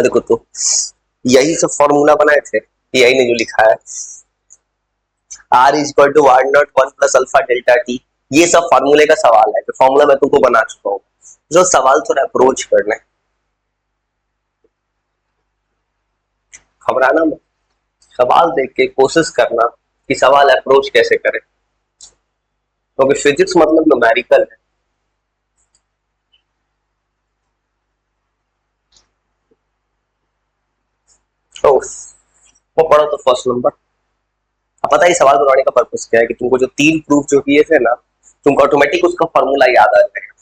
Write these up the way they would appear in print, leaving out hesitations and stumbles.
देखो तो यही सब फॉर्मूला बनाए थे, यही ने जो लिखा है R is equal to R naught one plus alpha delta T, ये सब फॉर्मूले का सवाल है, तो फॉर्मूला मैं तुमको बना चुका हूँ, जो सवाल थोड़ा अप्रोच करना है, घबराना मत, सवाल देख के कोशिश करना कि सवाल अप्रोच कैसे करें, क्योंकि फिजिक्स मतलब न्यूमेरिकल है। तो वो पढ़ो तो फर्स्ट नंबर। अब पता है सवाल बनाने का पर्पस क्या है, कि तुमको जो तीन प्रूफ जो किए थे ना, तुमको ऑटोमेटिक उसका फॉर्मूला याद आ जाएगा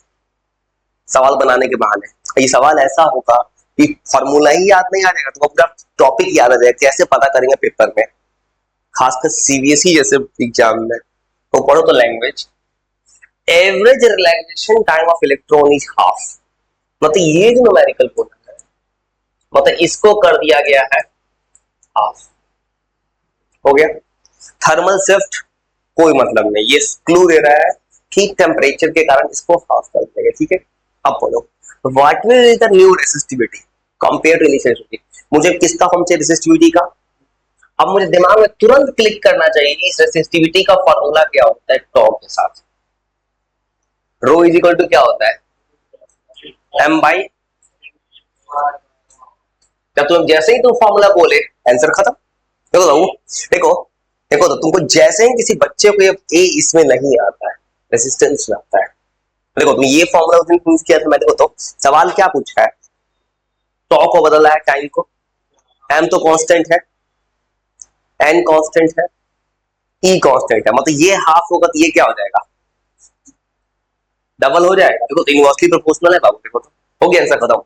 सवाल बनाने के बहाने। ये सवाल ऐसा होगा कि फॉर्मूला ही याद नहीं आ जाएगा, तुमको पूरा टॉपिक याद आ जाएगा, कैसे पता करेंगे पेपर में, खासकर सीबीएसई जैसे एग्जाम में। तो पढ़ो तो language, average relaxation time of electron is half, मतलब ये जो न्यूमेरिकल बोला है, मतलब इसको कर दिया गया है हाफ, हो गया। थर्मल शिफ्ट कोई मतलब नहीं, ये क्लू दे रहा है कि टेम्परेचर के कारण इसको हाफ कर देगा, ठीक है। अब बोलो what will is the new resistivity compare to initial, मुझे किसका फॉर्म चाहिए रेसिस्टिविटी का। अब मुझे दिमाग में तुरंत क्लिक करना चाहिए इस रेसिस्टिविटी का फॉर्मूला क्या होता है टॉ के साथ, रो इज इक्वल टू क्या होता है एम बाई, जब तुम जैसे ही तुम फॉर्मूला बोले आंसर खत्म। देखो तो देखो देखो तो तुमको जैसे ही किसी बच्चे को ये इसमें नहीं आता है, रेसिस्टेंस में आता है, देखो तुम ये फॉर्मूला उस दिन प्रूव किया था, मैं देखो तो सवाल क्या पूछा है, टॉ को बदला है टाइम को, एम तो कांस्टेंट है, एन कांस्टेंट है, ई कांस्टेंट है, मतलब ये हाफ होगा तो ये क्या हो जाएगा डबल हो जाएगा। देखो तो इनवर्सली प्रोपोर्शनल है बाबू, देखो तो हो गया आंसर खत्म,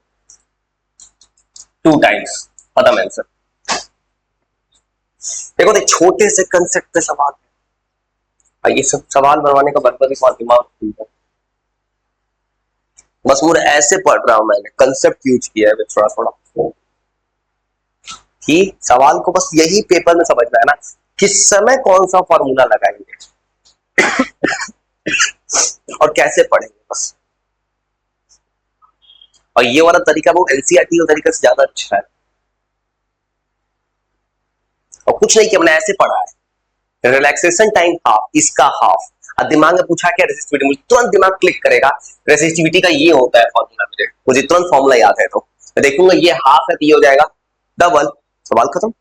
2 टाइम्स खत्म आंसर। देखो तो छोटे से कंसेप्ट पे सवाल है, ये सब सवाल बनवाने का पर्पस ही दिमाग खुलता है, बस मुझे ऐसे पढ़ रहा हूं, मैंने कंसेप्ट यूज किया है थोड़ा थोड़ा, कि सवाल को बस यही पेपर में समझना है ना, किस समय कौन सा फॉर्मूला लगाएंगे और कैसे पढ़ेंगे बस। और ये वाला तरीका वो एनसीईआरटी के तरीके से ज्यादा अच्छा है, और कुछ नहीं कि हमने ऐसे पढ़ा है, रिलैक्सेशन टाइम हाफ, इसका हाफ, और दिमाग में पूछा क्या रेसिस्टिविटी, मुझे तुरंत दिमाग क्लिक करेगा रेसिस्टिविटी का ये होता है फॉर्मूला, मुझे तुरंत फॉर्मूला याद है, तो मैं देखूंगा ये हाफ है तो ये हो जाएगा डबल, सवाल खत्म।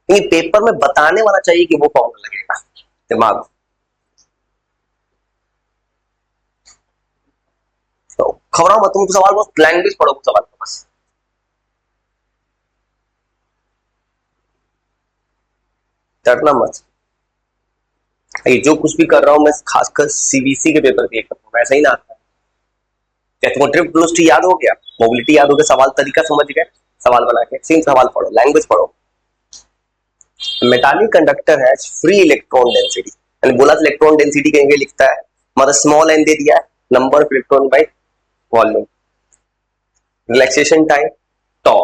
ये पेपर में बताने वाला चाहिए कि वो फॉर्मूला लगेगा दिमाग, तो खबरों मत, तुम सवाल बस लैंग्वेज पढ़ो सवाल का बस, डरना मत। ये जो कुछ भी कर रहा हूं मैं खासकर सीबीसी के पेपर के करता हूं, ऐसा ही ना आता है क्या तुमको ट्रिप वेलोसिटी याद हो गया, मोबिलिटी याद हो गया, सवाल तरीका समझ गए, सवाल बना के सेम सवाल पढ़ो, लैंग्वेज पढ़ो। मेटालिक कंडक्टर है फ्री इलेक्ट्रॉन डेंसिटी, यानी बोला इलेक्ट्रॉन डेंसिटी कहीं लिखता है, मतलब स्मॉल एन दे दिया है, number of electron by volume, relaxation time tau,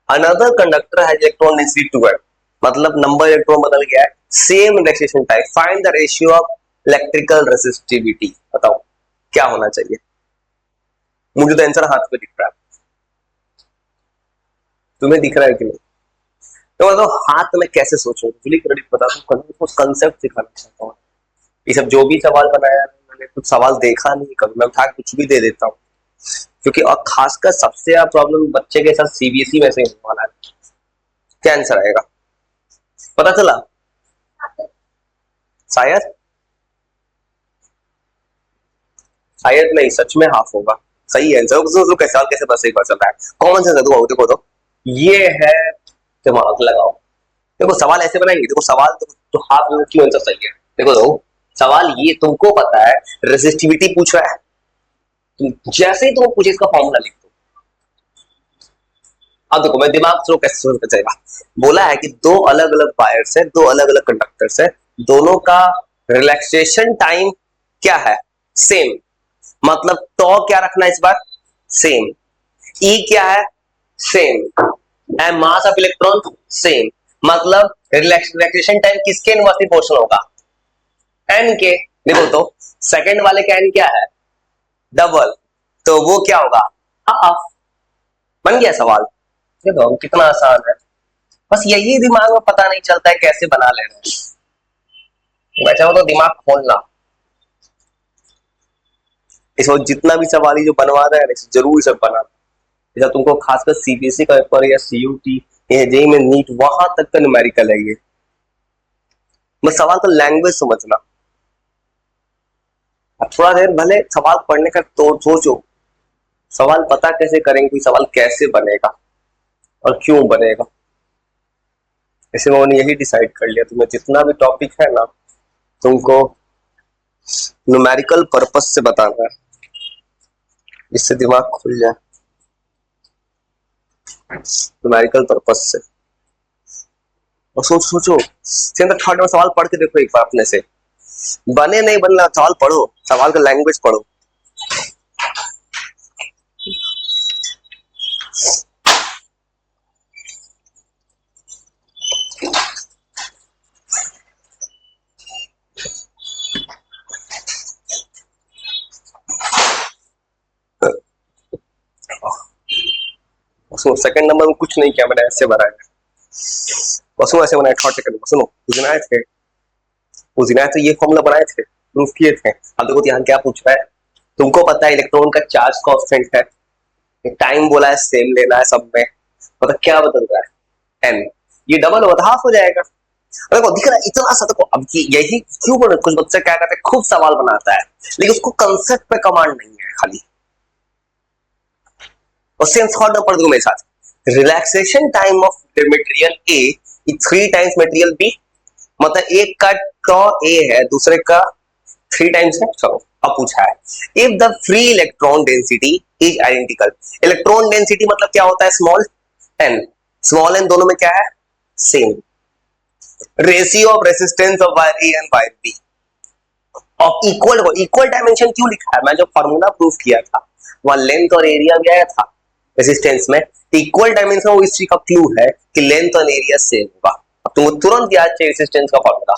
another conductor है इलेक्ट्रॉन डेंसिटी 12, मतलब नंबर इलेक्ट्रॉन बदल गया है, same relaxation time, find the ratio of electrical resistivity, बताओ क्या होना चाहिए। मुझे तो आंसर हाथ पे दिख रहा है, तुम्हें दिख रहा है कि नहीं, तो मतलब हाथ में कैसे सोचो, बता दूं कंसेप्ट सिखाना चाहता हूँ, ये सब जो भी सवाल बनाया मैंने कुछ सवाल देखा नहीं कभी, मैं उठा कुछ भी दे देता हूँ, क्योंकि और खासकर सबसे ज्यादा प्रॉब्लम बच्चे के साथ सीबीएसई में से होने वाला है। क्या आंसर आएगा पता चला, शायद शायद नहीं, सच में हाफ होगा, सही आंसर। तो कैसे कैसे बस एक बार चलता है, कॉमन सेंस है, देखो तो ये है, दिमाग लगाओ, देखो सवाल ऐसे बनाएंगे, देखो सवाल तो हाफ में क्यों आंसर सही है, देखो तो सवाल ये तुमको पता है रेसिस्टिविटी पूछ रहा है, जैसे ही तुम पूछे इसका फॉर्मूला लिख दो। अब देखो मैं दिमाग थ्रो कैसे सोच कर चलेगा, बोला है कि दो अलग अलग वायर्स है, दो अलग अलग कंडक्टर्स है, दोनों का रिलैक्सेशन टाइम क्या है सेम, मतलब टॉ क्या रखना है इस बार सेम, ई क्या है same, and mass of electron same, मतलब रिलैक्सेशन टाइम किसके इनवर्सली प्रोपोर्शनल होगा एन के। देखो तो सेकंड वाले का एन क्या है डबल, तो वो क्या होगा हाफ, बन गया सवाल। देखो कितना आसान है, बस यही दिमाग में पता नहीं चलता है कैसे बना ले रहे हैं। मैं चाहूँ तो दिमाग खोलना, इस वक्त जितना भी सवाल जो बनवा रहा है जरूर सब बना। जैसा तुमको खासकर सीबीएसई का पेपर या सीयूटी या जेई में नीट वहां तक का न्यूमेरिकल है ये। बस सवाल का लैंग्वेज समझना। अब थोड़ा देर भले सवाल पढ़ने का तो सोचो, सवाल पता कैसे करेंगे, कोई सवाल कैसे बनेगा और क्यों बनेगा। इसे मैंने यही डिसाइड कर लिया, तुम्हें जितना भी टॉपिक है ना तुमको न्यूमेरिकल पर्पस से बताना है, जिससे दिमाग खुल जाए न्यूमेरिकल पर्पस से। और सोचो सोचो थर्ड में सवाल पढ़ के देखो एक बार अपने से, बने नहीं बनना सवाल पढ़ो, सवाल का लैंग्वेज पढ़ो। सुनो सेकंड नंबर में कुछ नहीं किया मैंने, ऐसे बनाया सुनो, ऐसे बनाया थर्ड सेकंड में। सुनो उस दिन आए थे ये फॉर्मूला बनाए थे, प्रूफ किए थे। अब देखो यहाँ क्या पूछ रहा है, तुमको पता है इलेक्ट्रॉन का चार्ज कांस्टेंट है, टाइम बोला है सेम लेना है सब में, मतलब क्या बदल रहा है एन, ये डबल होगा तो हाफ हो जाएगा। देखो दिख रहा है इतना सा। देखो अब यही क्यों बोले, कुछ बच्चे क्या करते हैं खूब सवाल बनाता है लेकिन उसको कंसेप्ट पे कमांड नहीं है खाली। और सेम थॉट पढ़ दो मेरे साथ, relaxation time of material A 3 times material B, मतलब एक का टॉ ए है दूसरे का 3 टाइम्स है। चलो अब पूछा है if the free electron density is identical. Electron density मतलब क्या होता है, स्मॉल एन दोनों में क्या है same. Ratio of resistance of wire A and wire B of equal dimension क्यों लिखा है, मैं जो फार्मूला प्रूफ किया था वहां लेंथ और एरिया भी आया था रेसिस्टेंस में, इक्वल डायमेंशन वो इस चीज का क्लू है कि लेंथ और एरिया सेम होगा। अब तुमको तुरंत याद चाहिए रेसिस्टेंस का फार्मूला,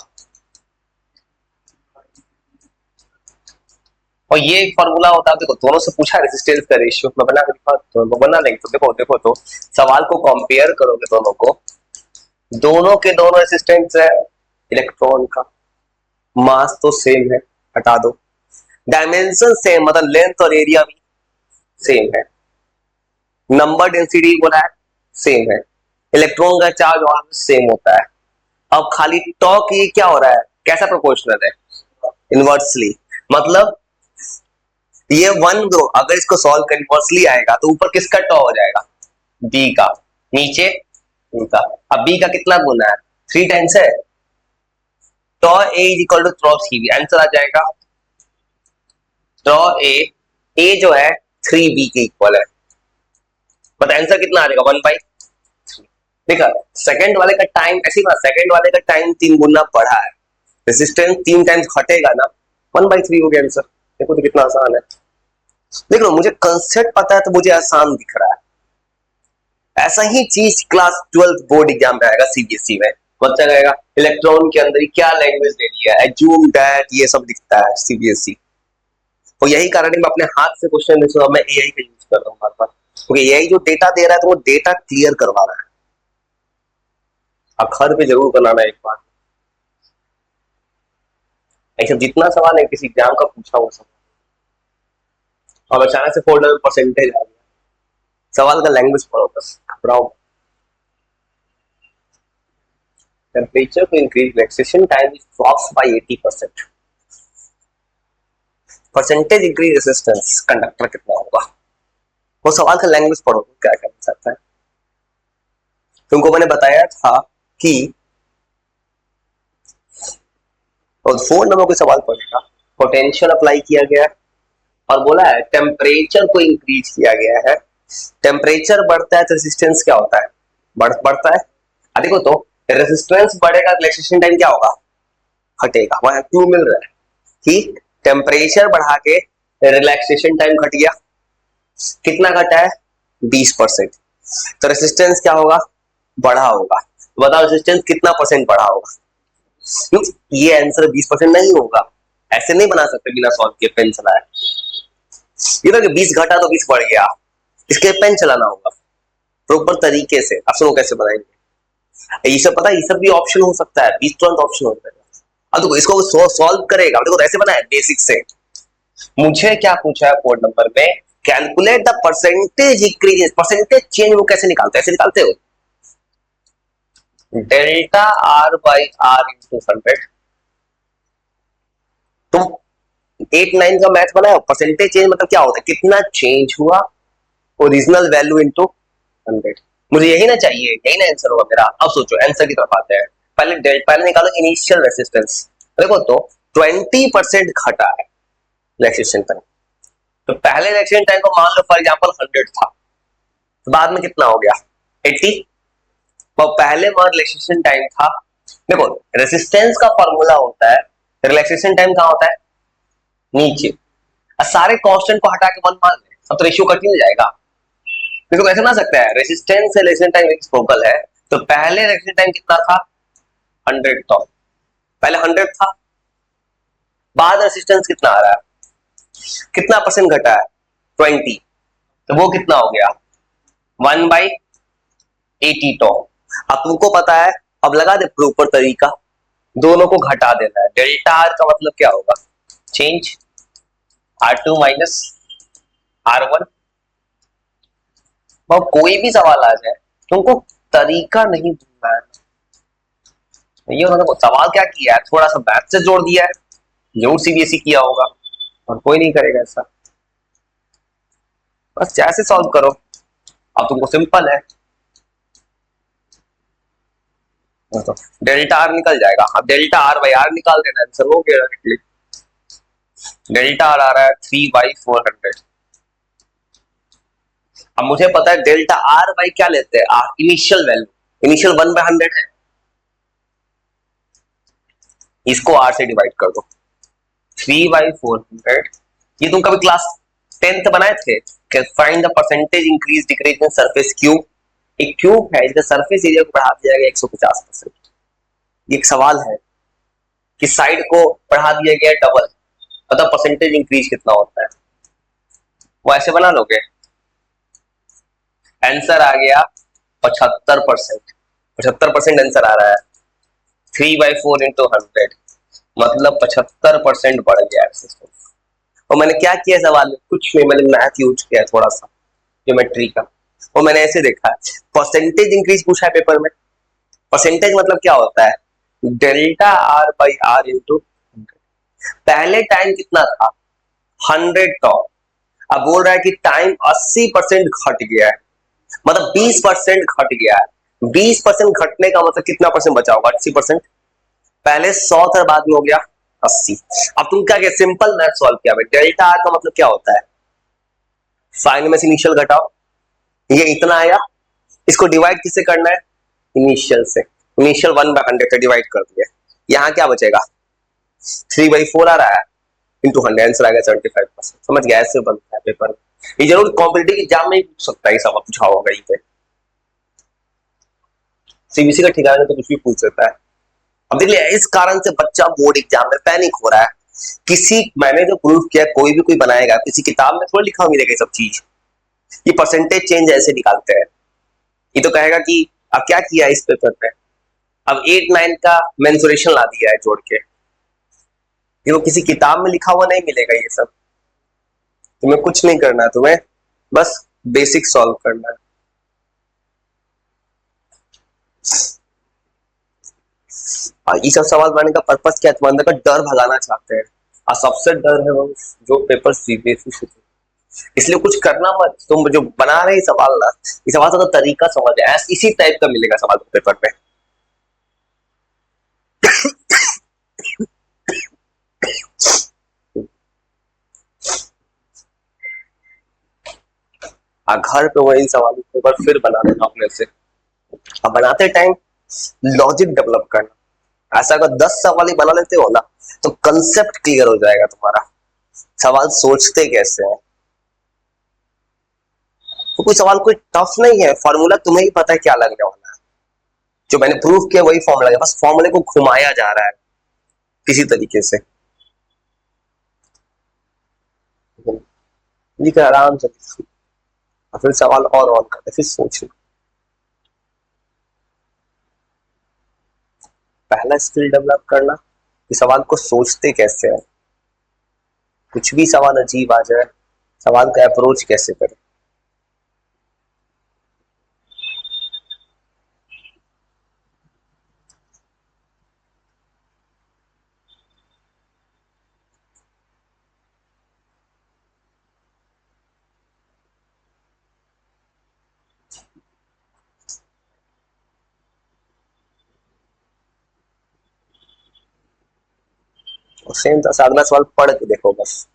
और ये एक फार्मूला होता है। देखो दोनों से पूछा रेसिस्टेंस का रेशियो, मैं बना के बना लेंगे तो देखो तो सवाल को कंपेयर करोगे दोनों को, दोनों के दोनों रेसिस्टेंस है, इलेक्ट्रॉन का मास तो सेम है, हटा दो, डायमेंशन सेम मतलब लेंथ और एरिया भी सेम है, नंबर डेंसिटी बोला है सेम है, इलेक्ट्रॉन का चार्ज और सेम होता है। अब खाली टॉ की क्या हो रहा है, कैसा प्रोपोर्शनल है, इनवर्सली, मतलब ये वन दो अगर इसको सॉल्व कर इनवर्सली आएगा तो ऊपर किसका टॉ हो जाएगा, बी का, नीचे बी का। अब बी का कितना गुना है, 3 टाइम्स है, tau A is equal to tau C B, answer आ जाएगा टॉ ए जो है 3b के इक्वल है, बट आंसर कितना आ जाएगा 1/3। देखा सेकंड वाले का टाइम ऐसी बात, सेकंड वाले का टाइम 3 गुना बढ़ा है, रेजिस्टेंस 3 टाइम्स घटेगा ना, 1/3 हो गया आंसर। देखो तो कितना आसान है। देख लो मुझे कंसेप्ट पता है तो मुझे आसान दिख रहा है। ऐसा ही चीज क्लास 12 बोर्ड एग्जाम में आएगा सीबीएसई में, बच्चा कहेगा इलेक्ट्रॉन के अंदर क्या लैंग्वेज दे दी है, जूम दैट ये सब दिखता है सीबीएसई। तो यही कारण है मैं अपने हाथ से क्वेश्चन लिख रहा हूं, मैं एआई का यूज कर रहा हूं बार बार, क्योंकि एआई जो डेटा दे रहा है तो वो डेटा क्लियर करवा रहा है। अखर पे जरूर बनाना एक बार, ऐसा जितना सवाल है किसी एग्जाम का पूछा वो सब, और अचानक से फोल्डर में परसेंटेज आ गया, सवाल का लैंग्वेज पढ़ो बस, घबराओ। टेम्परेचर को increase relaxation time drops by 80%, percentage increase resistance conductor कितना होगा, वो सवाल का लैंग्वेज पढ़ो क्या कर सकता है। तुमको मैंने बताया था कि और 4 नंबर को सवाल पढ़ेगा, पोटेंशियल अप्लाई किया गया और बोला है टेम्परेचर को इंक्रीज किया गया है, टेम्परेचर बढ़ता है तो रेजिस्टेंस क्या होता है, बढ़ता है। देखो तो रेजिस्टेंस बढ़ेगा रिलैक्सेशन टाइम क्या होगा, घटेगा, वहां क्यों मिल रहा है कि टेम्परेचर बढ़ा के रिलैक्सेशन टाइम घट गया, कितना घटा है 20%, तो रेजिस्टेंस क्या होगा, बढ़ा होगा। तो बताओ रेजिस्टेंस कितना परसेंट बढ़ा होगा, ये आंसर 20% नहीं होगा, ऐसे नहीं बना सकते बिना सॉल्व के, पेन चलाया, ये तो कि 20 घटा तो 20 बढ़ गया, इसके पेन चलाना होगा। प्रॉपर तरीके से। अब सुनो कैसे बनाएंगे। ये सब पता है, ये सब भी ऑप्शन हो सकता है, 20 तुरंत ऑप्शन होता है। अब देखो इसको सॉल्व करेगा, देखो ऐसे बनाया बेसिक से। मुझे क्या पूछा है कोड नंबर में, calculate the percentage increase, percentage change वो कैसे निकालते हैं, ऐसे निकालते हो, delta R by R into 100। तुम 8 9 का मैथ बनाओ, परसेंटेज चेंज मतलब क्या होता है, कितना चेंज हुआ ओरिजिनल वैल्यू इंटू 100। मुझे यही ना चाहिए, यही ना आंसर होगा मेरा। अब सोचो आंसर की तरफ आते हैं। पहले निकालो इनिशियल रेसिस्टेंस। देखो तो 20% घटा है रिलैक्सेशन टाइम। तो पहले रिलैक्सेशन टाइम को मान लो फॉर एग्जांपल 100 था, तो बाद में कितना हो गया 80। वो पहले मान रिलैक्सेशन टाइम था। देखो रेसिस्टेंस का फॉर्मूला होता है, रिलैक्सेशन टाइम कहां होता है नीचे। सारे कांस्टेंट को हटा के 1 मान ले, अब तो रेशियो कट नहीं जाएगा। देखो ऐसे बना सकता है, रेसिस्टेंस से रिलेशन टाइम फोकल है, तो पहले रिलेशन टाइम कितना था 100 था, पहले 100 था, बाद रेसिस्टेंस कितना आ रहा है, कितना परसेंट घटा है 20, तो वो कितना हो गया 1/80 टॉ। अब तुमको पता है, अब लगा दे प्रॉपर तरीका, दोनों को घटा देना है। डेल्टा आर का मतलब क्या होगा, चेंज R2 माइनस R1। कोई भी सवाल आ जाए तुमको तरीका नहीं ढूंढना है, ये मतलब सवाल क्या किया है, थोड़ा सा मैथ से जोड़ दिया है, जरूर सीबीएसई किया होगा, और कोई नहीं करेगा ऐसा। बस जैसे सॉल्व करो, अब तुमको सिंपल है, तो डेल्टा आर निकल जाएगा। अब डेल्टा आर बाई आर निकाल देना, आंसर हो गया डायरेक्टली। डेल्टा आर आ रहा है 3/400। अब मुझे पता है डेल्टा आर बाई क्या लेते हैं, आर इनिशियल वैल्यू, इनिशियल 1/100 है, इसको आर से डिवाइड कर दो, 3/400। ये तुम कभी क्लास 10th बनाए थे, find the percentage increase decrease in surface cube. एक क्यूब है, इसका सरफेस एरिया को बढ़ा दिया गया 150%। ये एक सवाल है कि साइड को बढ़ा दिया गया डबल, मतलब परसेंटेज इंक्रीज कितना होता है, वो ऐसे बना लोगे। आंसर आ गया 75%, 75% आंसर आ रहा है, 3/4 इंटू 100, मतलब 75% बढ़ गया रेसिस्टेंस। और मैंने क्या किया सवाल में, कुछ नहीं, मैंने मैथ यूज किया थोड़ा सा ज्योमेट्री का, और मैंने ऐसे देखा परसेंटेज इंक्रीज पूछा है पेपर में। परसेंटेज मतलब क्या होता है, delta R by R into, पहले टाइम कितना था 100 टॉ, अब बोल रहा है कि टाइम 80% घट गया है, मतलब 20% घट गया है। 20% घटने का मतलब कितना परसेंट बचा होगा 80%। पहले 100 था, बाद में हो गया 80। अब तुम क्या किया, सिंपल मैथ सॉल्व किया। डेल्टा आर का मतलब क्या होता है, साइन में से इनिशियल घटाओ, ये इतना आया, इसको डिवाइड किससे करना है इनिशियल से, इनिशियल 1/100 से डिवाइड कर दिया, यहाँ क्या बचेगा 3/4 आ रहा है इंटू 100, आंसर आ गया 75%। समझ गया, ऐसे बनता है पेपर। ये जरूर कॉम्पिटिटिव एग्जाम में ही पूछ सकता है, ये सवाल पूछा होगा कहीं पे, सीबीएसई का ठिकाना तो कुछ भी पूछ सकता है। अब देख लिया, इस कारण से बच्चा बोर्ड एग्जाम में पैनिक हो रहा है। किसी, मैंने जो प्रूफ किया, कोई भी कोई बनाएगा, किसी किताब में थोड़ा लिखा मिलेगा ये सब चीज। ये परसेंटेज चेंज ऐसे निकालते हैं, ये तो कहेगा कि अब क्या किया इस पेपर में, अब 8 9 का मेंसुरेशन ला दिया है जोड़ के, ये वो किसी किताब में लिखा हुआ नहीं मिलेगा ये सब। तुम्हें कुछ नहीं करना है, तुम्हें बस बेसिक सॉल्व करना है। ये सब सवाल बनाने का पर्पस क्या है, तुम्हारे अंदर का डर भगाना चाहते हैं, और सबसे डर है वो जो पेपर सीबीएसई से, इसलिए कुछ करना मत। तुम जो बना रहे सवाल ना, इस सवाल का तो तरीका समझ है, इसी टाइप का मिलेगा सवाल पेपर में। घर पे वही सवाल पेपर फिर बना देना अपने से। अब बनाते टाइम लॉजिक डेवलप करना, ऐसा अगर 10 सवाल ही बना लेते हो ना, तो कंसेप्ट क्लियर हो जाएगा तुम्हारा, सवाल सोचते कैसे हैं। तो कोई सवाल कोई टफ नहीं है, फॉर्मूला तुम्हें ही पता है क्या लगने वाला है, जो मैंने प्रूफ किया वही फॉर्मूला है, बस फॉर्मूले को घुमाया जा रहा है किसी तरीके से। लिख आराम से, फिर सवाल और करते, फिर सोच। पहला स्किल डेवलप करना कि सवाल को सोचते कैसे है, कुछ भी सवाल अजीब आ जाए सवाल का अप्रोच कैसे करें। और सेम था, अगला सवाल पढ़ के देखो बस।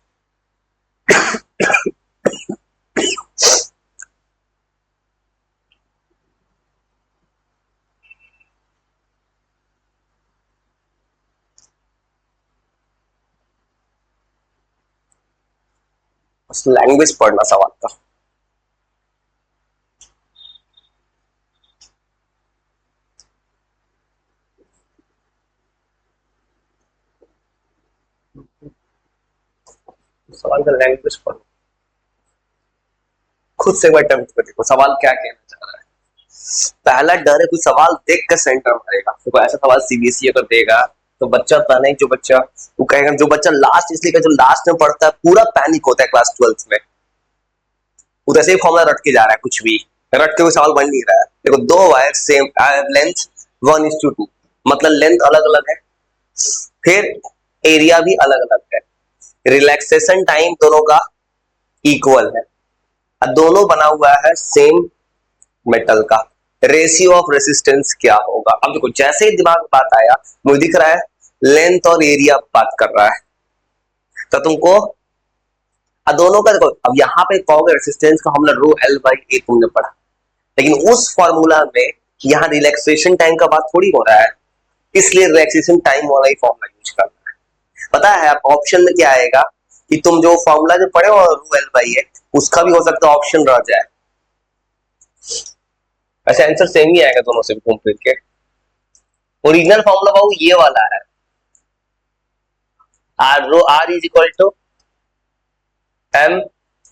बस लैंग्वेज पढ़ना सवाल का। सवाल का लैंग्वेज पढ़ो, खुद से एक बार अटेम्प्ट कर देखो सवाल क्या कहना चाह रहा है। पहला डर है कुछ सवाल देख कर सेंटर मारेगा, देखो ऐसा सवाल सीबीएसई अगर देगा तो बच्चा था नहीं, जो बच्चा वो कहेगा, जो बच्चा लास्ट इसलिए जो लास्ट में पढ़ता है पूरा पैनिक होता है क्लास 12th में, वो ऐसे ही फॉर्मूला रट के जा रहा है, कुछ भी रट के कोई सवाल बन नहीं रहा है। देखो दो वायर सेम लेंथ 1:2, मतलब लेंथ अलग अलग है, फिर एरिया भी अलग अलग है, रिलैक्सेशन टाइम दोनों का इक्वल है, दोनों बना हुआ है सेम मेटल का, रेशियो ऑफ रेसिस्टेंस क्या होगा। अब देखो जैसे ही दिमाग में बात आया, मुझे दिख रहा है लेंथ और एरिया बात कर रहा है, तो तुमको दोनों का देखो, अब यहाँ पे पाओगे रेसिस्टेंस का हमने रो एल बाई ए तुमने पढ़ा, लेकिन उस फॉर्मूला में यहाँ रिलैक्सेशन टाइम का बात थोड़ी हो रहा है, इसलिए रिलैक्सेशन टाइम वाला ही फॉर्मूला यूज करना है। पता है आप ऑप्शन में क्या आएगा कि तुम जो फॉर्मूला जो पढ़े हो रो एल बाई ए, उसका भी हो सकता है ऑप्शन रह जाए, ऐसे आंसर सेम ही आएगा दोनों से घूम फिर के। ओरिजिनल फॉर्मूला बाबू ये वाला है, R rho R is equal to M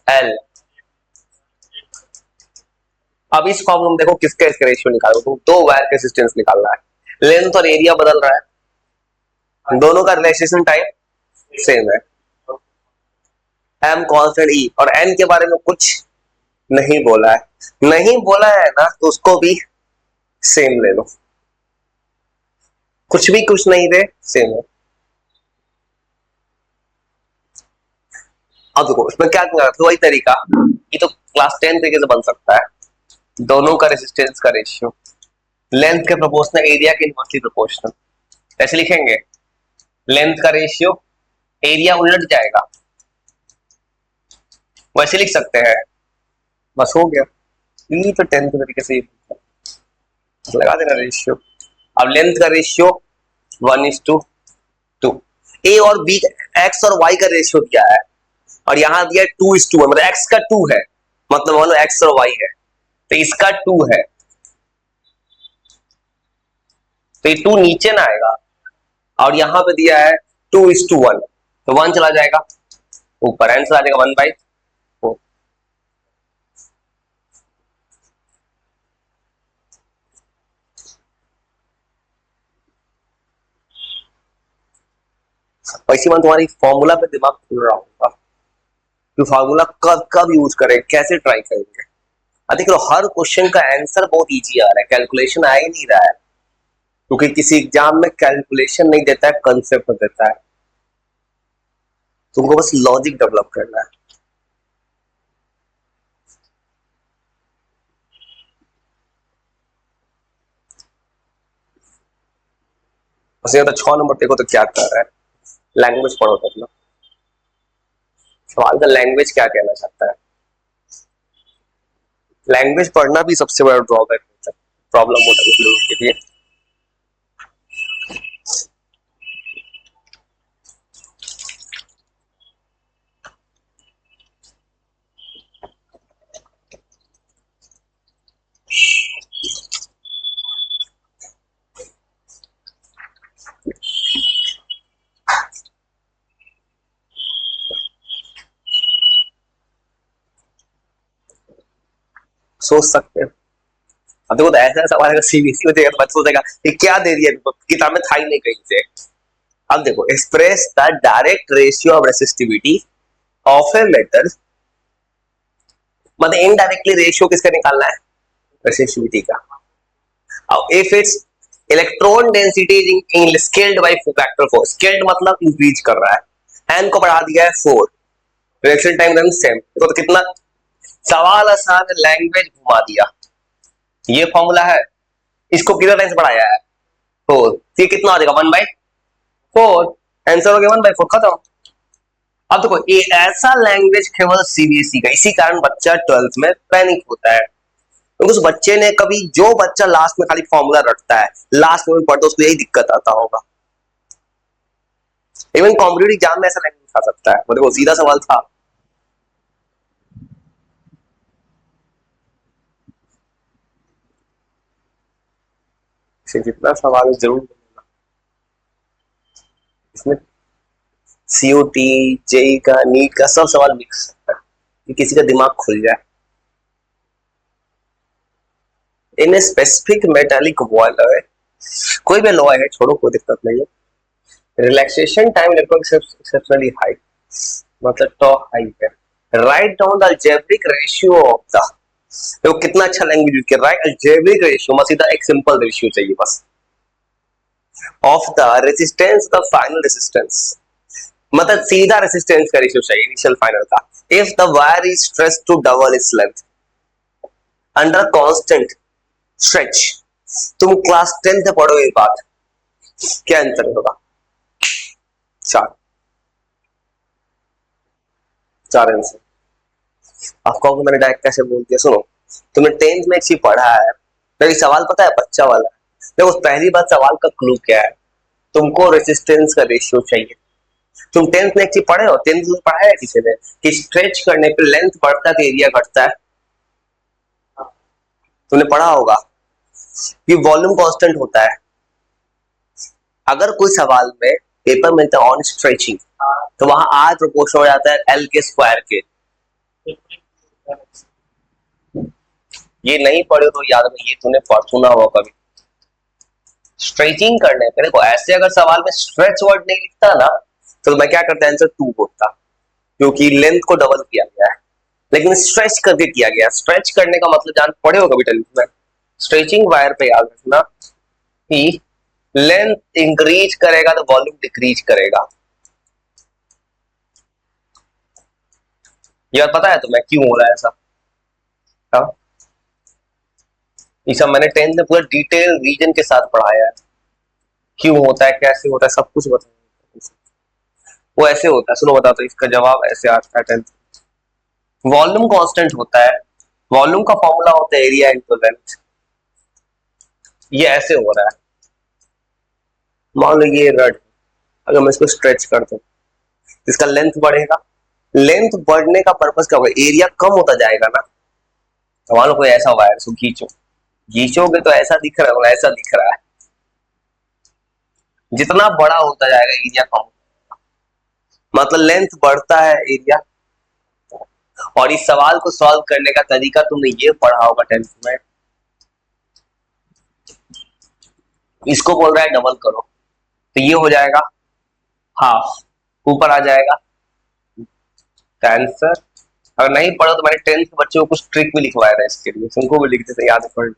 L. अब इस फॉर्मूला में देखो किसका इसका रेशियो निकालो, तुम दो वायर का रेजिस्टेंस निकालना है, लेंथ और एरिया बदल रहा है, दोनों का रिलैक्सेशन टाइम सेम है, एम कांस्टेंट ई, और एन के बारे में कुछ नहीं बोला है, नहीं बोला है ना तो उसको भी सेम ले लो, कुछ भी कुछ नहीं दे सेम है। अब देखो इसमें क्या करना है, वही तरीका, ये तो क्लास 10 तरीके से बन सकता है, दोनों का रेजिस्टेंस का रेशियो लेंथ के प्रोपोर्शनल एरिया के इनवर्सली प्रोपोर्शनल, ऐसे लिखेंगे लेंथ का रेशियो, एरिया उलट जाएगा, वैसे लिख सकते हैं, बस हो गया। ये तो 10 तरीके से लगा देना रेशियो। अब लेंथ का रेशियो 1:2, ए और बी एक्स और वाई का रेशियो क्या है, और यहां दिया 2:1, मतलब एक्स का 2 है, मतलब मान लो एक्स और वाई है तो इसका 2 है, तो ये 2 नीचे ना आएगा, और यहां पे दिया है 2:1, तो 1 चला जाएगा ऊपर, आंसर आ जाएगा 1/4। वैसे मैं तुम्हारी फॉर्मूला पे दिमाग खुल रहा होगा कि फॉर्मूला कब कब यूज करें, कैसे ट्राई करेंगे। देख लो हर क्वेश्चन का आंसर बहुत इजी आ रहा है, कैलकुलेशन आ ही नहीं रहा है, क्योंकि किसी एग्जाम में कैलकुलेशन नहीं देता है, कंसेप्ट देता है, तुमको बस लॉजिक डेवलप करना है। बस तो 6 नंबर देखो तो क्या कर रहा है, लैंग्वेज पढ़ो तब ना, सवाल का लैंग्वेज क्या कहना चाहता है, लैंग्वेज पढ़ना भी सबसे बड़ा ड्रॉबैक होता है, प्रॉब्लम होता है लोगों के लिए। सोच सकते हैं, अब देखो तो ऐसा सवाल अगर सीबीएसई में देगा तो बच्चा सोचेगा ये क्या दे दिया, किताब में था ही नहीं कहीं से। अब देखो, express the direct ratio of resistivity of a metal, मतलब इनडायरेक्टली रेशियो किसका निकालना है, रेसिस्टिविटी का। अब if it's electron density is scaled by factor 4, scaled मतलब इंक्रीज कर रहा है, एन को बढ़ा दिया है 4, रिएक्शन टाइम रन सेम। देखो तो कितना सवाल आसान है, लैंग्वेज घुमा दिया। ये फॉर्मूला है, इसको कितना टाइम्स बढ़ाया है 4, ये कितना आ जाएगा 1/4, आंसर हो गया 1/4, खत्म। अब देखो ये ऐसा लैंग्वेज केवल सीबीएसई का, इसी कारण बच्चा 12th में पैनिक होता है, क्योंकि उस बच्चे ने कभी, जो बच्चा लास्ट में खाली फॉर्मूला रटता है, लास्ट में पढ़ता है, उसको यही दिक्कत आता होगा। इवन कॉम्पिटिटिव एग्जाम में ऐसा लैंग्वेज आ सकता है, वो देखो सीधा सवाल था। जितना सवाल है जरूर बोलना। इसमें सीओटी, जेई का, नीट का सब सवाल मिक्स है कि किसी का दिमाग खुल जाए। इन स्पेसिफिक मेटालिक वॉयल, कोई भी लॉ है, छोड़ो, कोई दिक्कत नहीं है। Relaxation time electron exceptionally high, मतलब टॉ हाई है। Write down the algebraic ratio of the, देखो कितना अच्छा लैंग्वेज यूज किया, राइट अलजेब्रिक रेशियो, मतलब सीधा एक सिंपल रेशियो चाहिए बस, of the resistance the final resistance, मतलब सीधा रेजिस्टेंस का रेशियो चाहिए इनिशियल फाइनल का। If the wire is stretched to double its length under constant stretch, तुम क्लास 10th में पढ़ो ये बात, क्या आंसर होगा? चार, चार आंसर। आप कहोगे मैंने डायरेक्ट कैसे बोल दिया, सुनो, तुमने 10th में एक चीज पढ़ा है, तो ये सवाल पता है बच्चा वाला है। देखो पहली बात, सवाल का क्लू क्या है, तुमको रेजिस्टेंस का रेशियो चाहिए। तुम 10th में एक चीज पढ़े हो, 10th में पढ़ा है किसी ने कि स्ट्रेच करने पे लेंथ बढ़ता है तो एरिया घटता है, तुमने पढ़ा होगा कि वॉल्यूम कांस्टेंट होता है। अगर कोई सवाल में पेपर मिलता है ऑन स्ट्रेचिंग, तो वहां आर प्रोपोर्शनल हो जाता है एल के स्क्वायर के। ये नहीं पढ़े तो याद में, ये तूने सुना होगा कभी। स्ट्रेचिंग करने पे देखो, ऐसे अगर सवाल में स्ट्रेच वर्ड नहीं लिखता ना, तो मैं क्या करता, आंसर 2 होता, क्योंकि लेंथ को डबल किया गया है, लेकिन स्ट्रेच करके किया गया। स्ट्रेच करने का मतलब जान पढ़े हो कभी 10th में, स्ट्रेचिंग वायर पे याद रखना कि लेंथ इंक्रीज करेगा तो वॉल्यूम डिक्रीज करेगा। यार पता है तुम्हें क्यों हो रहा है ऐसा? हाँ, ये सब मैंने 10th में पूरा डिटेल रीजन के साथ पढ़ाया है, क्यों होता है, कैसे होता है, सब कुछ बताया। वो ऐसे होता है, सुनो बताता हूं, इसका जवाब ऐसे आता है 10th। वॉल्यूम कांस्टेंट होता है, वॉल्यूम का फॉर्मूला होता है एरिया इनटू लेंथ। ये ऐसे हो रहा है, मान लो ये रड, अगर मैं इसको स्ट्रेच कर दूं, इसका लेंथ बढ़ेगा। लेंथ बढ़ने का पर्पस क्या होगा, एरिया कम होता जाएगा ना। तो मान लो कोई ऐसा वायर, इसको खींचो, खींचोगे तो ऐसा दिख रहा है, ऐसा दिख रहा है। जितना बड़ा होता जाएगा एरिया कम, मतलब लेंथ बढ़ता है, एरिया। और इस सवाल को सॉल्व करने का तरीका तुमने ये पढ़ा होगा 10th में, इसको बोल रहा है डबल करो, तो ये हो जाएगा हाफ, ऊपर आ जाएगा आंसर। अगर नहीं पढ़ो तो मैंने 10th के बच्चों को कुछ ट्रिक भी लिखवाया था इसके लिए, उनको भी लिखते थे, याद पढ़।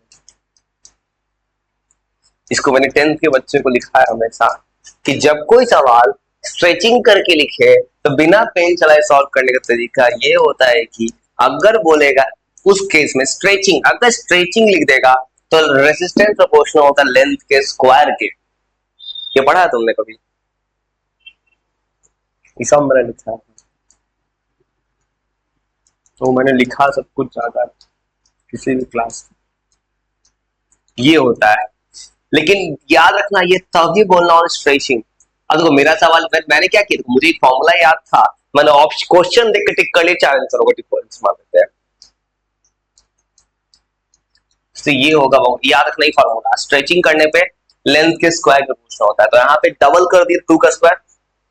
इसको मैंने 10th के बच्चों को लिखा है हमेशा कि जब कोई सवाल स्ट्रेचिंग करके लिखे तो बिना पेन चलाए सॉल्व करने का तरीका ये होता है कि अगर बोलेगा उस केस में स्ट्रेचिंग, अगर स्ट्रेचिंग लिख देगा तो रेजिस्टेंस प्रोपोर्शनल होता है लेंथ के स्क्वायर के। ये पढ़ा है तुमने कभी? ये सब मैंने लिखा है, तो मैंने लिखा सब कुछ ज्यादा किसी भी क्लास में। ये होता है, लेकिन याद रखना ये तभी बोलना ऑन स्ट्रेचिंग। अब देखो मेरा सवाल, मैंने क्या किया, मुझे एक फॉर्मूला याद था, मैंने क्वेश्चन देख के टिक कर लिया, 4 आंसर होगा, टिक पॉइंट्स मार देते हैं। तो ये होगा, वो याद रखना ही फॉर्मूला, स्ट्रेचिंग करने पे लेंथ के स्क्वायर का पूछना होता है, तो यहाँ पे डबल कर दिया 2 का स्क्वायर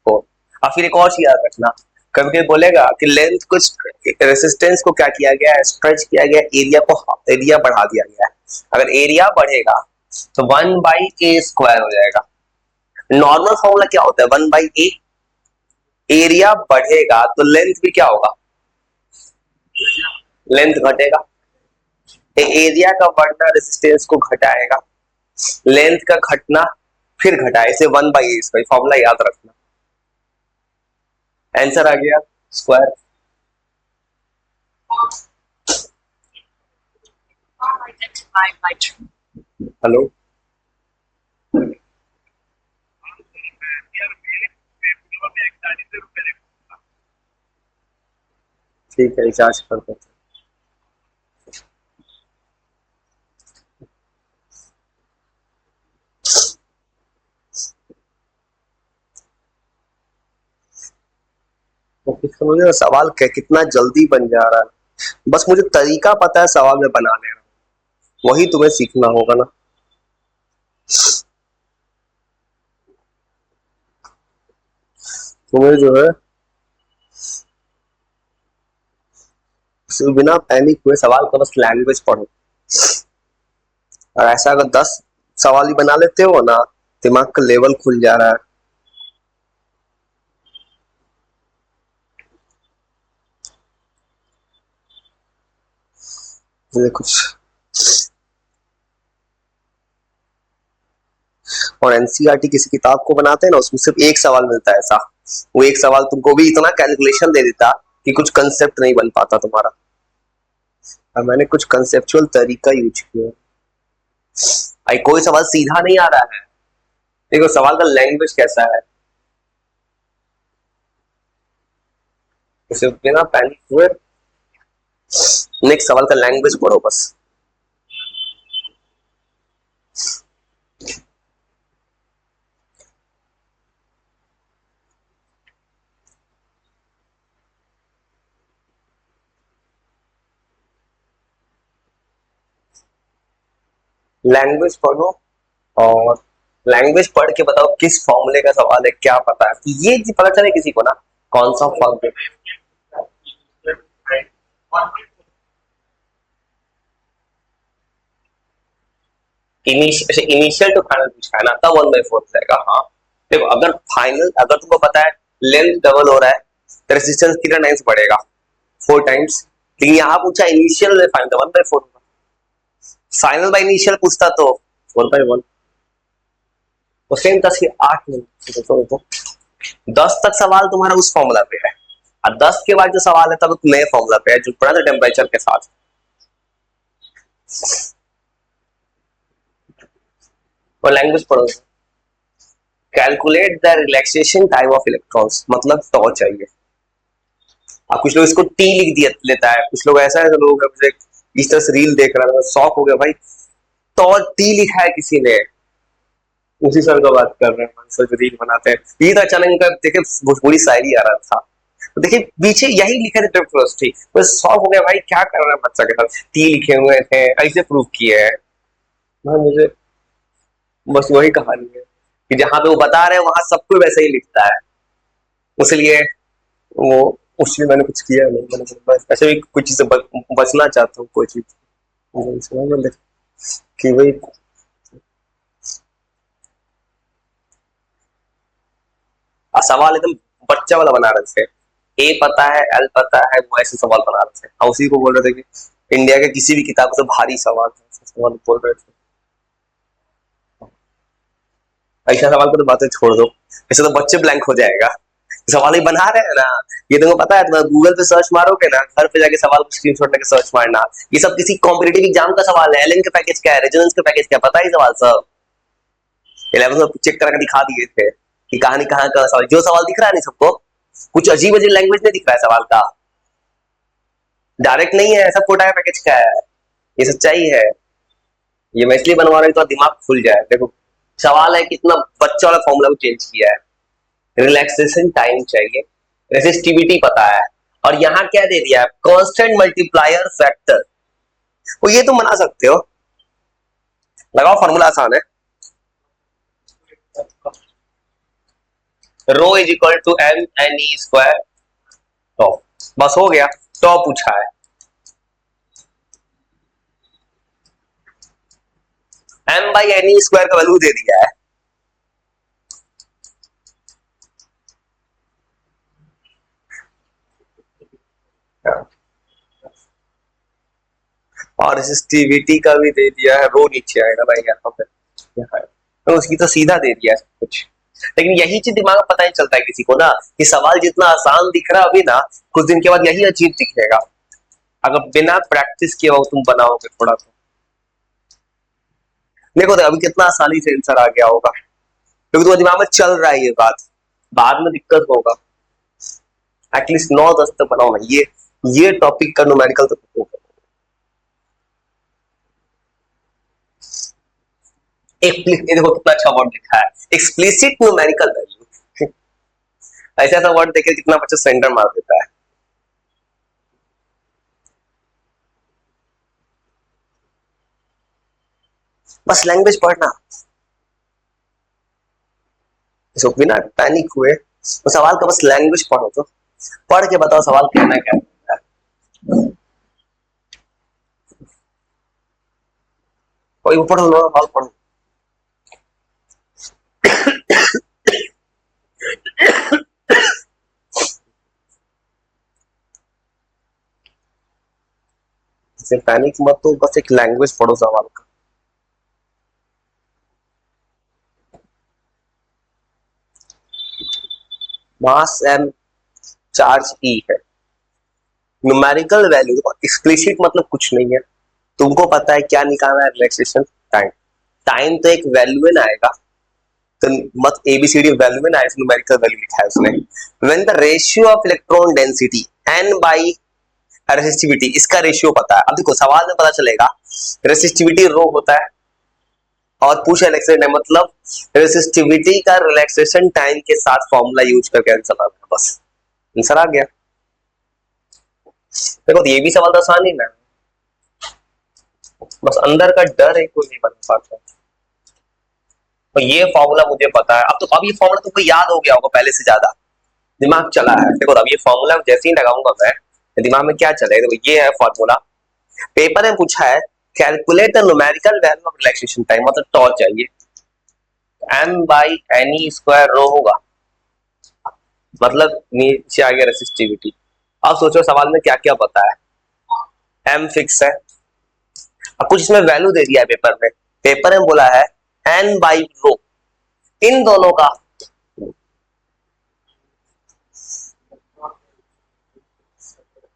4। और फिर एक और चीज याद रखना, कभी कभी बोलेगा कि लेंथ को, रेसिस्टेंस को क्या किया गया है, स्ट्रेच किया गया, एरिया को एरिया बढ़ा दिया गया है, अगर एरिया बढ़ेगा तो 1/a² हो जाएगा। नॉर्मल फॉर्मूला क्या होता है? 1/a। एरिया बढ़ेगा तो लेंथ भी क्या होगा? लेंथ घटेगा। एरिया का बढ़ना रेजिस्टेंस को घटाएगा, लेंथ का घटना फिर घटाए, इसे 1/a²। फॉर्मूला याद रखना। आंसर आ गया स्क्वायर। हेलो, ठीक है, रिचार्ज कर दो। मुझे सवाल कितना जल्दी बन जा रहा है, बस मुझे तरीका पता है सवाल में बनाने का, वही तुम्हें सीखना होगा ना। तुम्हें जो है बिना पैनिक हुए सवाल का बस लैंग्वेज पढ़ो, और ऐसा अगर 10 सवाल ही बना लेते हो ना, दिमाग का लेवल खुल जा रहा है। ये कुछ और एनसीईआरटी किसी किताब को बनाते हैं ना, उसमें सिर्फ एक सवाल मिलता है ऐसा, वो एक सवाल तुमको भी इतना कैलकुलेशन दे देता कि कुछ कंसेप्ट नहीं बन पाता तुम्हारा। और मैंने कुछ कंसेप्चुअल तरीका यूज किया। आई कोई सवाल सीधा नहीं आ रहा है, देखो सवाल का लैंग्वेज कैसा है, इसे बिना पैनिक हुए नेक्स्ट सवाल का लैंग्वेज पढ़ो बस। लैंग्वेज पढ़ो, और लैंग्वेज पढ़ के बताओ किस फॉर्मूले का सवाल है, क्या पता है ये पता चले किसी को ना, कौन सा फॉर्मूला। इनिशियल टू फाइनल पूछा है ना, तब 1/4 जाएगा। हाँ देखो, अगर फाइनल, अगर तुमको पता है लेंथ डबल हो रहा है तो रेजिस्टेंस कितना टाइम्स बढ़ेगा? 4 टाइम्स। लेकिन यहाँ पूछा इनिशियल में फाइनल, 1/4। फाइनल बाय इनिशियल पूछता तो 4/1। तो सेम 10 के 8 मिनट तो 10 तक सवाल तुम्हारा उस फॉर्मूला पे है, और 10 के बाद जो सवाल है तब नए फॉर्मूला पे है जो पढ़ा था टेम्परेचर के साथ। और लैंग्वेज पढ़ो, calculate the relaxation time of electrons, मतलब टॉ चाहिए। अब कुछ लोग इसको टी लिख दिया लेता है, कुछ लोग ऐसा है, लोग इस तरह से रील देख रहा था, शौक हो गया भाई, टॉ टी लिखा है किसी ने। उसी सर का बात कर रहे हैं सर जो रील बनाते हैं। ये तो अचानक का देखे भोजपुरी शायरी आ रहा था, तो देखिए पीछे यही लिखा था टेम्परोसिटी, बस शौक हो गया भाई क्या कर रहा है बच्चा के साथ, टी लिखे हुए थे ऐसे प्रूव किए हैं। हाँ, मुझे बस वही कहानी है कि जहां पे वो बता रहे हैं वहां सब कोई वैसे ही लिखता है, इसलिए वो उसमें मैंने कुछ किया नहीं, मैंने बस ऐसे भी कुछ चीज से बचना चाहता हूँ, कोई चीज कि भाई सवाल एकदम बच्चा वाला बना रहे थे, ए पता है एल पता है, वो ऐसे सवाल बना रहे थे, और उसी को बोल रहे थे कि इंडिया के किसी भी किताब से भारी सवाल है, ऐसे सवाल बोल रहे थे। ऐसा सवाल को तो बातें छोड़ दो, ऐसे तो बच्चे ब्लैंक हो जाएगा। सवाल ही बना रहे हैं ना, ये तुमको पता है, तुम गूगल पे सर्च मारोगे ना, घर पे जाके सवाल स्क्रीनशॉट लेके सर्च मारना, ये सब किसी कॉम्पिटेटिव एग्जाम का सवाल है, एलियन के पैकेज क्या है, रेजोनेंस के पैकेज क्या है, पता है सवाल सब 11th में चेक करके दिखा दिए थे कि कहानी कहाँ का सवाल, जो सवाल दिख रहा है नहीं सबको, कुछ अजीब अजीब लैंग्वेज में दिख रहा है सवाल का, डायरेक्ट नहीं है, सब कोटा है पैकेज का है, ये सच्चाई है। ये मैं इसलिए बनवा रहा हूँ तो दिमाग खुल जाए। देखो सवाल है कितना बच्चा वाला फॉर्मूला को चेंज किया है, रिलैक्सेशन टाइम चाहिए, रेसिस्टिविटी पता है, और यहाँ क्या दे दिया है, कांस्टेंट मल्टीप्लायर फैक्टर। वो ये तुम बना सकते हो, लगाओ फॉर्मूला आसान है, rho is equal to M N E square tau, बस हो गया, टॉ पूछा है। M by N E square का वैल्यू दे दिया है। और रेसिस्टिविटी का भी दे दिया है, रो नीचे आएगा भाई यहाँ पे, यहाँ है। तो उसकी तो सीधा दे दिया है सब कुछ। लेकिन यही चीज दिमाग में पता नहीं चलता है किसी को ना, कि सवाल जितना आसान दिख रहा है अभी ना, कुछ दिन के बाद यही अजीब दिखेगा अगर बिना प्रैक्टिस किए हो तुम बनाओगे थोड़ा सा। देखो अभी कितना आसानी से आंसर आ गया होगा, क्योंकि तुम्हारे दिमाग में चल रहा है ये बात, बाद में दिक्कत होगा। एटलीस्ट 9-10 तक बनाओ ना, ये टॉपिक का न्यूमेरिकल तो होगा। देखो कितना अच्छा वर्ड लिखा है, एक्सप्लिसिट न्यूमेरिकल वैल्यू। ऐसा ऐसा वर्ड देखे कितना बच्चा सेंटर मार देता है। बस लैंग्वेज पढ़ना, इसको बिना पैनिक हुए तो सवाल का बस लैंग्वेज पढ़ो, तो पढ़ के बताओ सवाल कहना क्या है। कोई वो पढ़ो, सवाल पढ़ो। पैनिक मत, तो बस एक लैंग्वेज पढ़ो सवाल का। मास एम, चार्ज ई है, न्यूमेरिकल वैल्यू एक्सप्लिसिट मतलब कुछ नहीं है। तुमको पता है क्या निकालना है, रिलैक्सेशन टाइम। टाइम तो एक वैल्यू में आएगा, तो मत एबीसीडी वैल्यू में आए, न्यूमेरिकल वैल्यू लिखा है उसने। When the ratio of electron density N by resistivity, इसका रेशियो पता है। अब देखो सवाल में पता चलेगा रेसिस्टिविटी रो होता है और पूछा रिलैक्सेशन टाइम, मतलब रेसिस्टिविटी का रिलैक्सेशन टाइम के साथ फॉर्मूला यूज करके आंसर आ गया, बस आंसर आ गया। देखो ये भी सवाल तो आसान ही ना, बस अंदर का डर है, कोई नहीं बना पाता। तो ये फॉर्मूला मुझे पता है, अब ये फॉर्मूला तुमको याद हो गया होगा पहले से ज्यादा, दिमाग चला है। देखो अब ये फॉर्मूला जैसे ही लगाऊंगा मैं, दिमाग में क्या चलेगा, देखो ये है फॉर्मूला। पेपर में पूछा है calculate the numerical value of relaxation time, मतलब टॉ चाहिए, M by N E square rho होगा, मतलब नीचे आ गया रेसिस्टिविटी। अब सोचो सवाल में क्या क्या पता है, एम फिक्स है, अब कुछ इसमें वैल्यू दे दिया है पेपर में। पेपर में बोला है एन बाई रो, इन दोनों का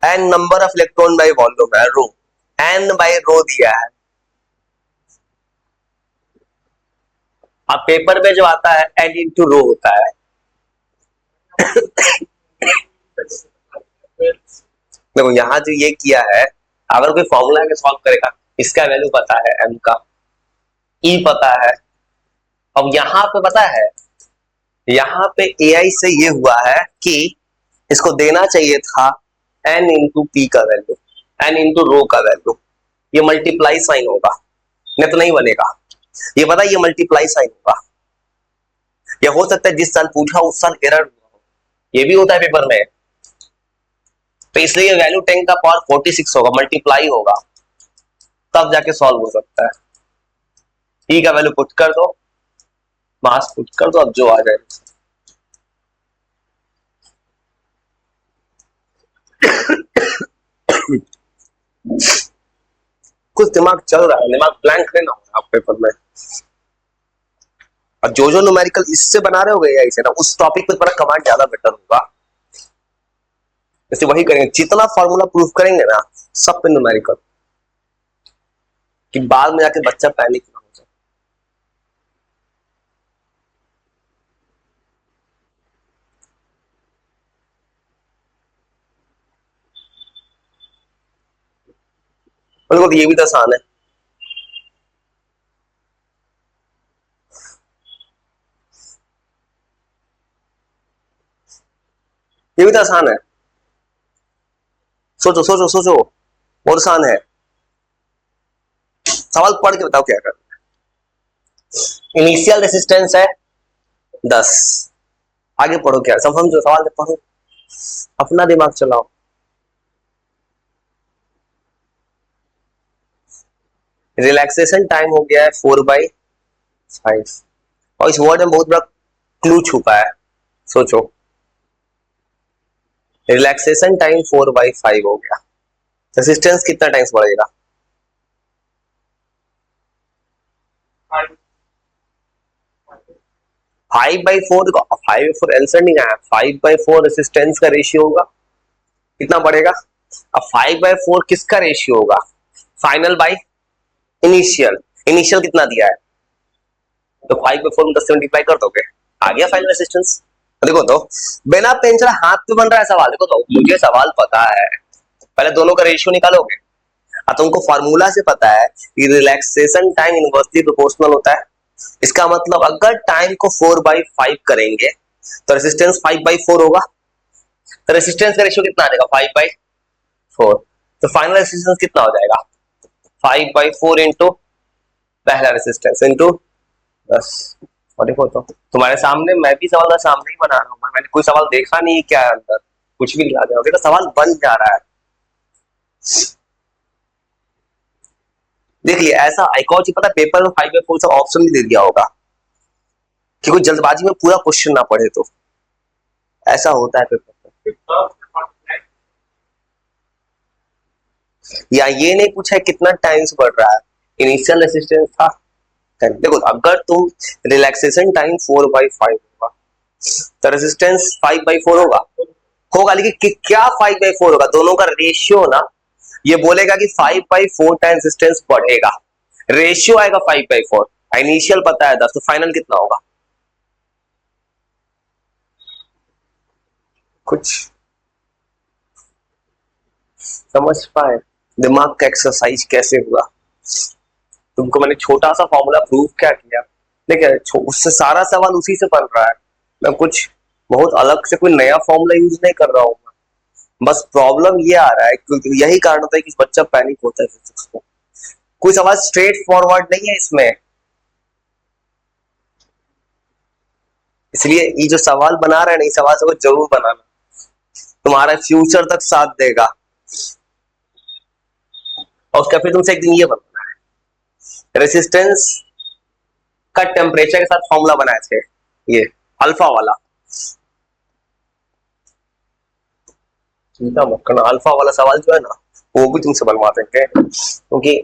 N number of electron by volume है, रो एन बाई रो दिया है। अब पेपर में जो आता है एन इंटू रो होता है। देखो यहां जो ये किया है, अगर कोई फॉर्मूला के सॉल्व करेगा, इसका वैल्यू पता है एम का, ई पता है। अब यहां पे पता है, यहां पे ए आई से ये हुआ है कि इसको देना चाहिए था एन इंटू पी का वैल्यू, एन इंटू रो का वैल्यू, ये मल्टीप्लाई साइन होगा, नहीं तो नहीं बनेगा। ये पता है ये मल्टीप्लाई साइन होगा, या हो सकता है जिस साल पूछा उस साल एरर हुआ हो, ये भी होता है पेपर में। तो इसलिए वैल्यू 10 का पावर 46 होगा, मल्टीप्लाई होगा, तब जाके सॉल्व हो सकता है। ई का वैल्यू पुट कर दो, मास पुट कर दो, अब जो आ जाए। कुछ दिमाग चल रहा है, दिमाग ब्लैंक लेना होगा आप पेपर में। अब जो न्यूमेरिकल इससे बना रहे हो गए ना, उस टॉपिक पे थोड़ा कमांड ज्यादा बेटर होगा। जैसे वही करेंगे, जितना फॉर्मूला प्रूफ करेंगे ना सब पे न्यूमेरिकल, कि बाद में जाके बच्चा पैनिक ना हो जाए। बिल्कुल, ये भी तो आसान है। ये भी तो आसान है, सोचो सोचो सोचो, बहुत आसान है। सवाल पढ़ के बताओ क्या करना है। इनिशियल रेसिस्टेंस है 10, आगे पढ़ो, क्या सब समझो, सवाल से पढ़ो, अपना दिमाग चलाओ। रिलैक्सेशन टाइम हो गया है 4/5, और इस वर्ड में बहुत बड़ा क्लू छुपा है, सोचो। रिलैक्सेशन टाइम 4/5 हो गया, रेसिस्टेंस कितना टाइम्स बढ़ेगा? 5/4, 5/4 आंसर नहीं आया, 5/4 रेसिस्टेंस का रेशियो होगा, कितना बढ़ेगा? अब 5/4 किसका रेशियो होगा? फाइनल बाई इनिशियल, इनिशियल कितना दिया है, तो 5/4 में 10 से मल्टीप्लाई कर दोगे, आ गया फाइनल रेसिस्टेंस। देखो तो बिना पेन चला हाथ पे बन रहा है सवाल, देखो तो मुझे सवाल पता है, पहले दोनों का रेशियो निकालोगे। अब तुमको फार्मूला से पता है कि रिलैक्सेशन टाइम इनवर्सली प्रोपोर्शनल होता है, इसका मतलब अगर टाइम को 4/5 करेंगे तो रेसिस्टेंस 5/4 होगा, तो रेसिस्टेंस का रेशियो कितना आ जाएगा? 5/4, तो फाइनल रेसिस्टेंस कितना हो जाएगा? 5/4 इंटू पहला रेसिस्टेंस इंटू 10। और देखो तो तुम्हारे सामने, मैं भी सवाल का सामने ही बना रहा हूँ, मैंने कोई सवाल देखा नहीं क्या है अंदर, कुछ भी लिखा दिया, देखो सवाल बन जा रहा है। देख लिया ऐसा, एक और चीज पता है, पेपर में 5/4 से ऑप्शन भी दे दिया होगा कि कोई जल्दबाजी में पूरा क्वेश्चन ना पढ़े, तो ऐसा होता है पेपर में। या ये नहीं पूछा है कितना टाइम्स बढ़ रहा है, इनिशियल रेसिस्टेंस था 10। देखो अगर तुम रिलैक्सेशन टाइम 4/5 होगा तो रेसिस्टेंस 5/4 होगा, होगा लेकिन क्या 5/4 होगा, दोनों का रेशियो ना, ये बोलेगा कि 5/4 टाइम रेसिस्टेंस बढ़ेगा, रेशियो आएगा 5/4, इनिशियल पता है 10, तो फाइनल कितना होगा? कुछ समझ पाए दिमाग का एक्सरसाइज कैसे हुआ? तुमको मैंने छोटा सा फॉर्मूला प्रूव क्या किया, देखिए उससे सारा सवाल उसी से बन रहा है, मैं कुछ बहुत अलग से कोई नया फॉर्मूला यूज नहीं कर रहा हूँ, बस प्रॉब्लम ये आ रहा है क्योंकि यही कारण होता है कि बच्चा पैनिक होता है फिजिक्स में, कोई सवाल स्ट्रेट फॉरवर्ड नहीं है इसमें, इसलिए ये जो सवाल बना रहे हैं ना, सवाल सबको जरूर बनाना, तुम्हारा फ्यूचर तक साथ देगा। और उसका फिर तुमसे एक दिन ये बनना है, रेसिस्टेंस का टेम्परेचर के साथ फॉर्मूला बनाए थे, ये अल्फा वाला, चिंता मत करना, अल्फा वाला सवाल जो है ना वो भी तुमसे बनवा देंगे, क्योंकि